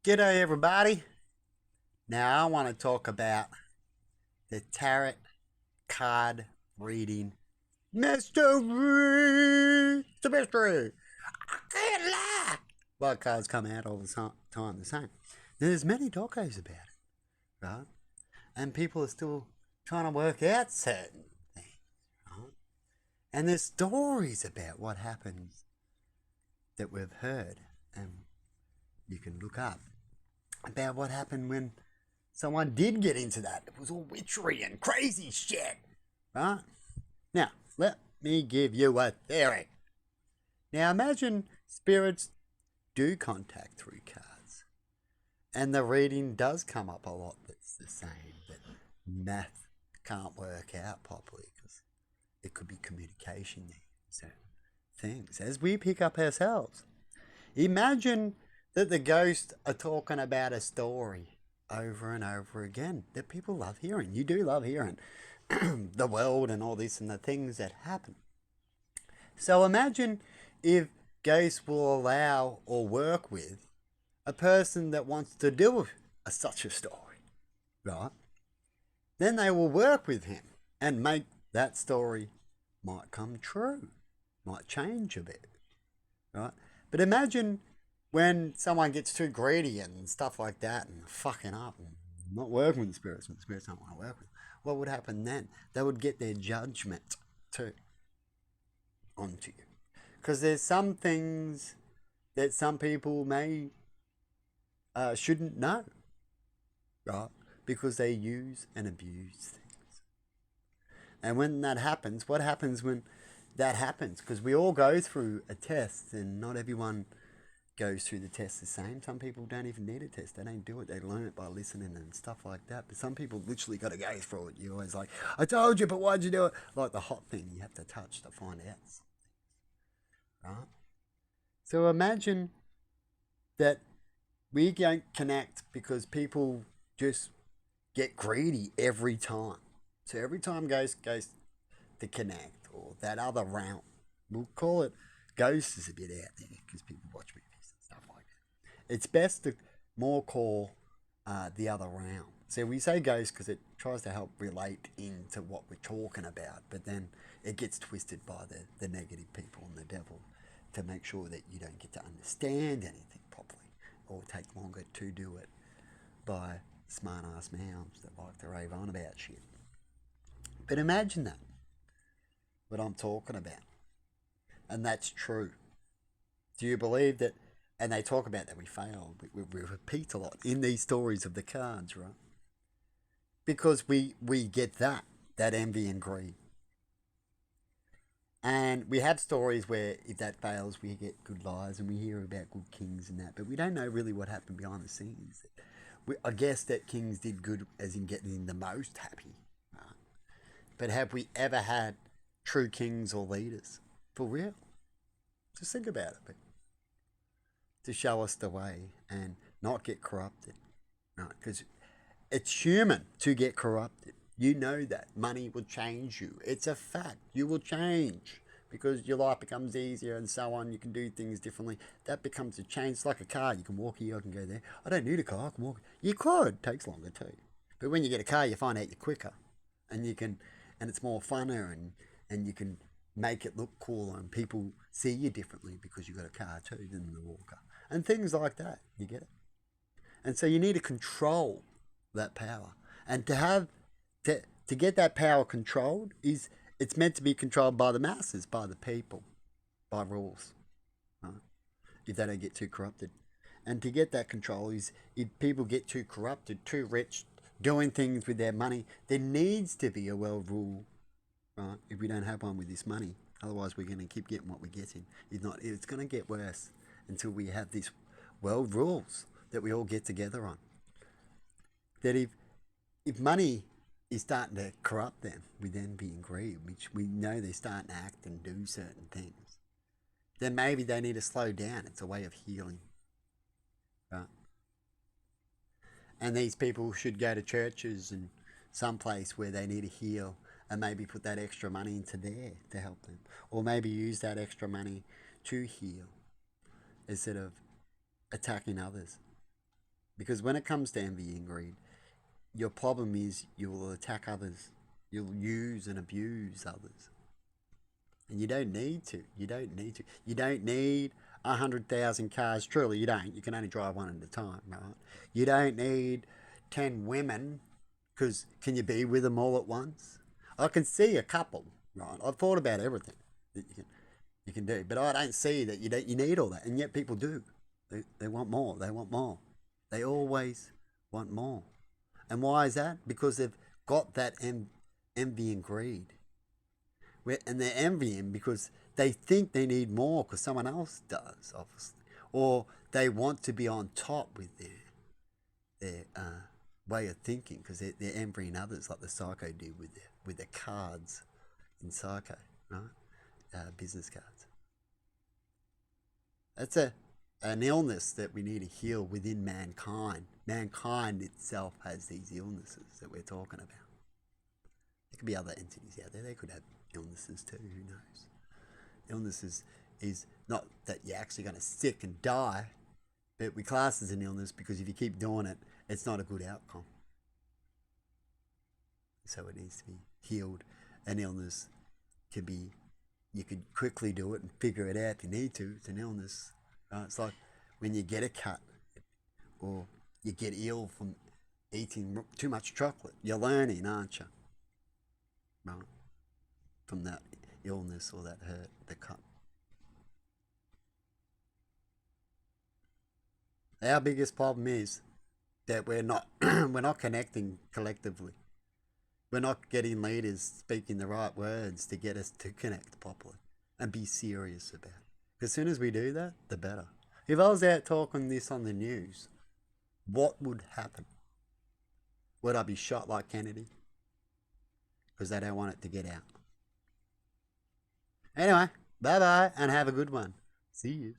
G'day, everybody. Now, I want to talk about the tarot card reading mystery. It's a mystery. I can't lie. What cards come out all the time the same. There's many docos about it, right? And people are still trying to work out certain things, right? And there's stories about what happens that we've heard, and you can look up about what happened when someone did get into that. It was all witchery and crazy shit. Right? Now, let me give you a theory. Now, imagine spirits do contact through cards, and the reading does come up a lot that's the same, but math can't work out properly because it could be communication there. So, things as we pick up ourselves. Imagine that the ghosts are talking about a story over and over again that people love hearing. You do love hearing the world and all this and the things that happen. So imagine if ghosts will allow or work with a person that wants to do such a story, right? Then they will work with him and make that story might come true, might change a bit, right? But imagine when someone gets too greedy and stuff like that and fucking up and not working with the spirits when the spirits don't want to work with them, what would happen then? They would get their judgment too onto you. Because there's some things that some people may shouldn't know, right? Because they use and abuse things. And when that happens, what happens when that happens? Because we all go through a test and not everyone goes through the test the same. Some people don't even need a test. They don't do it. They learn it by listening and stuff like that. But some people literally got to go through it. You're always like, I told you, but why'd you do it? Like the hot thing you have to touch to find out. Right? So imagine that we don't connect because people just get greedy every time. So every time goes to connect or that other realm, we'll call it ghosts is a bit out there because people watch movies and stuff like that. It's best to more call the other realm. So we say ghost because it tries to help relate into what we're talking about, but then it gets twisted by the negative people and the devil to make sure that you don't get to understand anything properly or take longer to do it by smart ass mouths that like to rave on about shit. But imagine that, what I'm talking about. And that's true. Do you believe that? And they talk about that we fail. We repeat a lot in these stories of the cards, right? Because we get that envy and greed. And we have stories where if that fails, we get good lies and we hear about good kings and that. But we don't know really what happened behind the scenes. I guess that kings did good as in getting the most happy. Right? But have we ever had true kings or leaders? For real? Just think about it. But to show us the way and not get corrupted. Right? Because it's human to get corrupted. You know that. Money will change you. It's a fact. You will change because your life becomes easier and so on. You can do things differently. That becomes a change. It's like a car. You can walk here, I can go there. I don't need a car. I can walk. You could. It takes longer too. But when you get a car, you find out you're quicker, and you can, and it's more funner, and you can make it look cooler, and people see you differently because you got a car too than the walker, and things like that. You get it. And so you need to control that power, and to get that power controlled is it's meant to be controlled by the masses, by the people, by rules, right? If they don't get too corrupted. And to get that control is if people get too corrupted, too rich, doing things with their money, there needs to be a world rule, right? If we don't have one with this money, otherwise we're going to keep getting what we're getting. If not, it's going to get worse until we have these world rules that we all get together on. That if money is starting to corrupt them with them being greedy, which we know they're starting to act and do certain things, then maybe they need to slow down. It's a way of healing, right? And these people should go to churches and some place where they need to heal and maybe put that extra money into there to help them. Or maybe use that extra money to heal instead of attacking others. Because when it comes to envy and greed, your problem is you will attack others. You'll use and abuse others. And you don't need to. You don't need to. You don't need 100,000 cars. Truly, you don't. You can only drive one at a time, right? You don't need 10 women, because can you be with them all at once? I can see a couple, right? I've thought about everything that you can do, but I don't see that you need all that, and yet people do. They want more. They want more. They always want more. And why is that? Because they've got that envy and greed. And they're envying because they think they need more because someone else does, obviously. Or they want to be on top with their way of thinking because they're envying others like the psycho did with their cards in psycho, right? Business cards. That's an illness that we need to heal within mankind. Mankind itself has these illnesses that we're talking about. There could be other entities out there. They could have illnesses too. Who knows? Illnesses is not that you're actually going to sick and die, but we class as an illness because if you keep doing it, it's not a good outcome. So it needs to be healed. An illness could be, you could quickly do it and figure it out if you need to. It's an illness. It's like when you get a cut or you get ill from eating too much chocolate. You're learning, aren't you? Right? From that illness or that hurt, the cut. Our biggest problem is that we're not we're not connecting collectively. We're not getting leaders speaking the right words to get us to connect properly and be serious about it. As soon as we do that, the better. If I was out talking this on the news, what would happen? Would I be shot like Kennedy? Because they don't want it to get out. Anyway, bye bye and have a good one. See you.